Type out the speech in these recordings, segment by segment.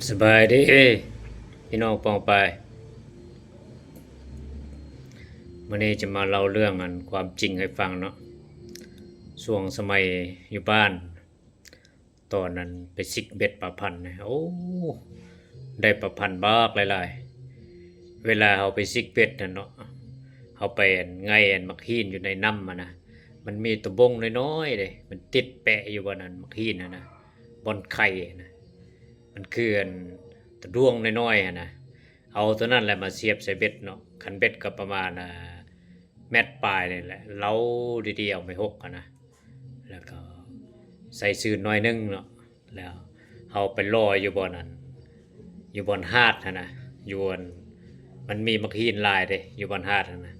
สบายดีพี่น้องปองไปวันนี้จะมาเล่าเรื่องความจริงให้ฟังเนาะช่วงสมัยอยู่บ้านตอนนั้นไปซิกเบ็ดปลาพันธุ์นะโอ้ได้ปลาพันธุ์บากหลายๆเวลาเอาไปซิกเบ็ดนั่นเนาะเอาไปไงมักฮีนอยู่ในน้ำนะมันมีตะบงน้อยๆเลยมันติดแปะอยู่บนนั้นมักฮีนนะบนไข่นะมันคือตะดวงน้อยๆนะเอาตัวนั้นแหละมาเสียบใส่เบ็ดเนาะคันเบ็ดก็ประมาณแมตปลายนี่แหละเล้าดีๆเอาไม่หกนะแล้วก็ใส่ซื่อน้อยนึงเนาะแล้วเอาไปลอยอยู่บนนั้นอยู่บนหาดนะอยู่บนมันมีมักฮีนลายเลยอยู่บนหาดนะ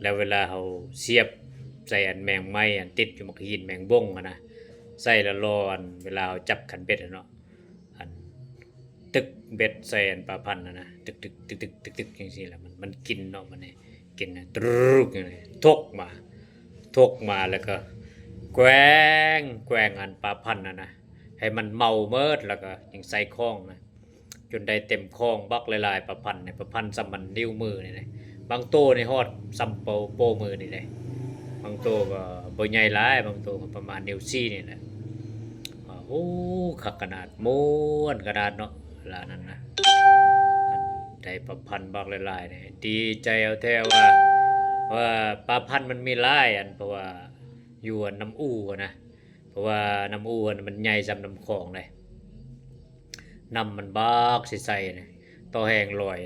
แล้วเวลาเขาเสียบใส่แมงไม้ติดอยู่มักฮีนแมงบ้งนะใส่ละลอนเวลาเขาจับขันเบ็ดเนาะอันตึกเบ็ดใส่ปลาพันนะตึกตึกตึกตึกตึกตึกอย่างนี้แหละมันกินเนาะมันเนี่ยกินนะตรุกอย่างนี้ทกมาแล้วก็แกว้งปลาพันนะให้มันเมาเมิดแล้วก็ยังใส่ข้องนะจนได้เต็มข้องบักลายๆปลาพันเนี่ยปลาพันซ้ำมันนิ้วมือเนี่ยบางโตในฮอดซ้ำโปมือนี่เลยบางโตก็บ่ใหญ่หลายบางโตก็ประมาณนิ้วซี่นี่แหละโอ้ขักขนาดม้วนขนาดเนาะเวลานั้นนะได้ปลาพันบักหลายๆเนี่ยดีใจเอาแท้ว่าปลาพันธุ์มันมีหลายเพราะว่าอยู่น้ำอู่นะเพราะว่าน้ำอู่มันใหญ่สำน้ำคลองเลยน้ำมันบากใสๆนะต่อแห้งลอย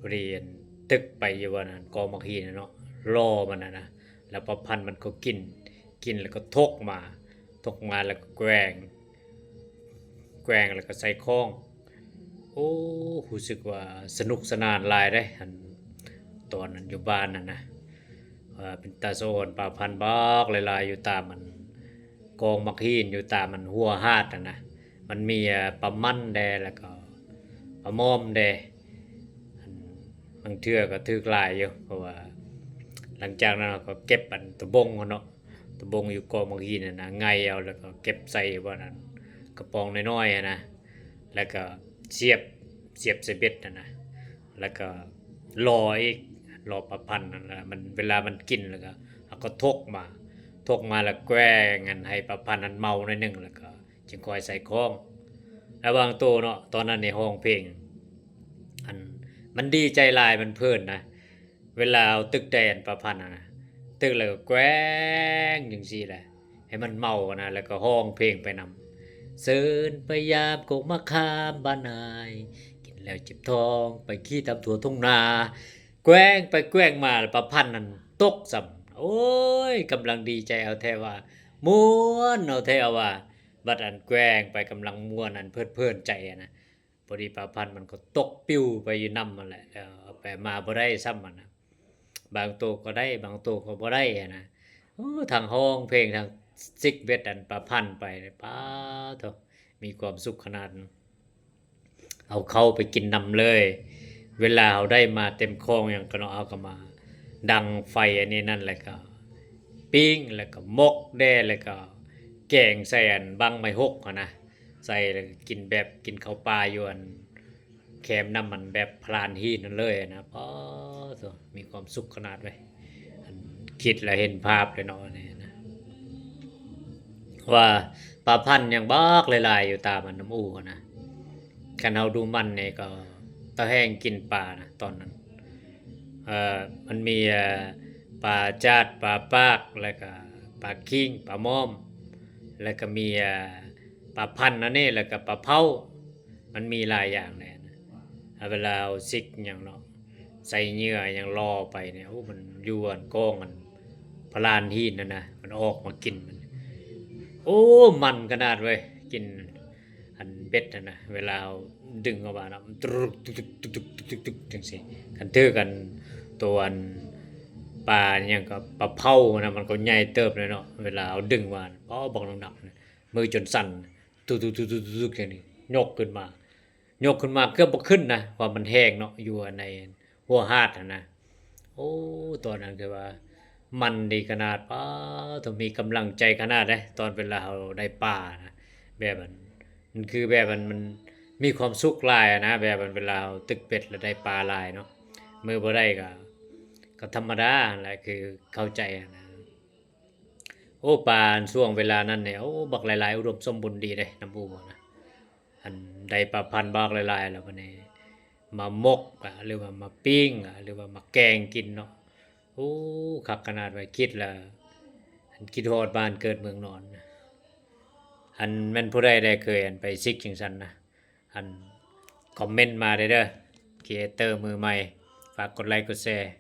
เรียนตึกไปอยู่วันนั้นกองมักฮีนะเนาะรอมันนะแล้วปลาพันธุ์มันก็กินแล้วก็ทกมาแล้วก็แกว่งแล้วก็ใส่ข้องโอ้รู้สึกว่าสนุกสนานหลายได้ตอนนั้นอยู่บ้านนะเป็นตาโซนปลาพันธุ์บากหลายๆอยู่ตามมันกองมักฮีนอยู่ตามมันหัวหาดนะมันมีปลามันแดแล้วก็ปลาม่อมแดบางเทื่อก็ถือกลายอยู่เพราะว่าหลังจากนั้นเราก็เก็บตะบงเนาะตะบงอยู่กองมักฮีนนะไงเอาแล้วก็เก็บใส่ว่านั้นกระป๋องน้อยๆนะแล้วก็เสียบใส่เบ็ดนะแล้วก็รออีกรอปลาพันธุ์นั่นแหละมันเวลามันกินแล้วก็เอาก็ทกมาแล้วแกล้งกันให้ปลาพันธุ์นั้นเมาหน่อยหนึงแล้วก็จึงคอยใส่ข้องแล้วบางตัวเนาะตอนนั้นในห้องเพลงอันมันดีใจลายมันเพลินนะเวลาเอาตึกแดนปลาพันธุ์นะตึกแล้วก็แกล้งอย่างซี่แหละให้มันเมานะแล้วก็ห้องเพลงไปนำเสินพยายามกกมะขามบ้านนายกินแล้วเจ็บท้องไปขี้ตามถั่วทุ่งนาแกล้งไปแกล้งมาแล้วปลาพันธุ์นั้นตกซ้ำโอ้ยกำลังดีใจเอาแท้ว่าม่วนเอาแท้ว่าบัดอันแกล้งไปกำลังม่วนอันเพลินใจนะพอดีปลาพันธุ์มันก็ตกปิ้วไปอยู่น้ำมันแหละเอาไปมาบ่ได้ซ้ำมันนะบางตัวก็ได้บางตัวก็บ่ได้นะโอ้ทางห้องเพลงทางซิกเวตอันปลาพันธุ์ไปป้าเถอะมีความสุขขนาดเอาเข้าไปกินนำเลย เวลาเอาได้มาเต็มคลองอย่างก็เนาะเอาก็มาดังไฟอันนี้นั่นแหละก็ปิ้งแล้วก็มกแด้แล้วก็แกงใส่บังไม้หกนะใส่แล้วก็กินแบบกินข้าวปลาอยู่แคมน้ำมันแบบพลานฮีนั่นเลยนะป้อตัวมีความสุขขนาดไว้คิดแล้วเห็นภาพเลยเนาะนี่นะว่าปลาพันธุ์ยังบากหลายๆอยู่ตามมันน้ำอูนะกันเอาดูมันเนี่ยก็ตะแห้งกินปลานะตอนนั้นมันมีปลาจาดปลาปากแล้วก็ปลาคิงปลาม่อมแล้วก็มีปลาพันธุ์นั่นนี่แล้วก็ปลาเผามันมีหลายอย่างเลยนะเวลาเอาซิกอย่างเนาะใส่เหยื่ออย่างรอไปเนี่ยโอ้มันยวนก้องมันพลานหินนะมันออกมากินมันโอ้มันขนาดเว้ยกินอันเบ็ดนะเวลาดึงออกมานะมันตุกตุกตุกตุกตุกตุกตุกจังสิกันเทือกันตัวอันปลาเนี่ยก็ปลาเผานะมันก็ใหญ่เติบเลยเนาะเวลาเอาดึงมาเพราะบอกหนักๆมือจนสั่นตุกตุกตุกตุกตุกอย่างนี้ยกขึ้นมาเกือบบ่ขึ้นนะว่ามันแห้งเนาะอยู่ในหัวหาดนะโอ้ตัวนั้นคือว่ามันดีขนาดป้าต้องมีกำลังใจขนาดเลยตอนเวลาเราได้ปลานะแบบมันคือแบบมัน มีความสุขหลายอะนะแบบมันเวลาเราตึกเป็ดแล้วได้ปลาหลายเนาะมื้อบ่ได้ก็ธรรมดานั่นแหละคือเข้าใจอะนะโอ้ปลาช่วงเวลานั้นเนี่ยโอ้บักหลายๆอุดมสมบูรณ์ดีเด้น้ำอูอะนะอันได้ปลาพันธุ์บักหลายๆแล้วบัดนี้มามกอะหรือว่ามาปิ้งอะหรือว่ามาแกงกินเนาะโอ้คักขนาดว่าคิดแล้วอันคิดฮอดบ้านเกิดเมืองนอน อันแม่นผู้ใดได้เคยอันไปซิกจังซั่นนะอันคอมเมนต์มาได้เด้อครีเอเตอร์มือใหม่ฝากกดไลค์กดแชร์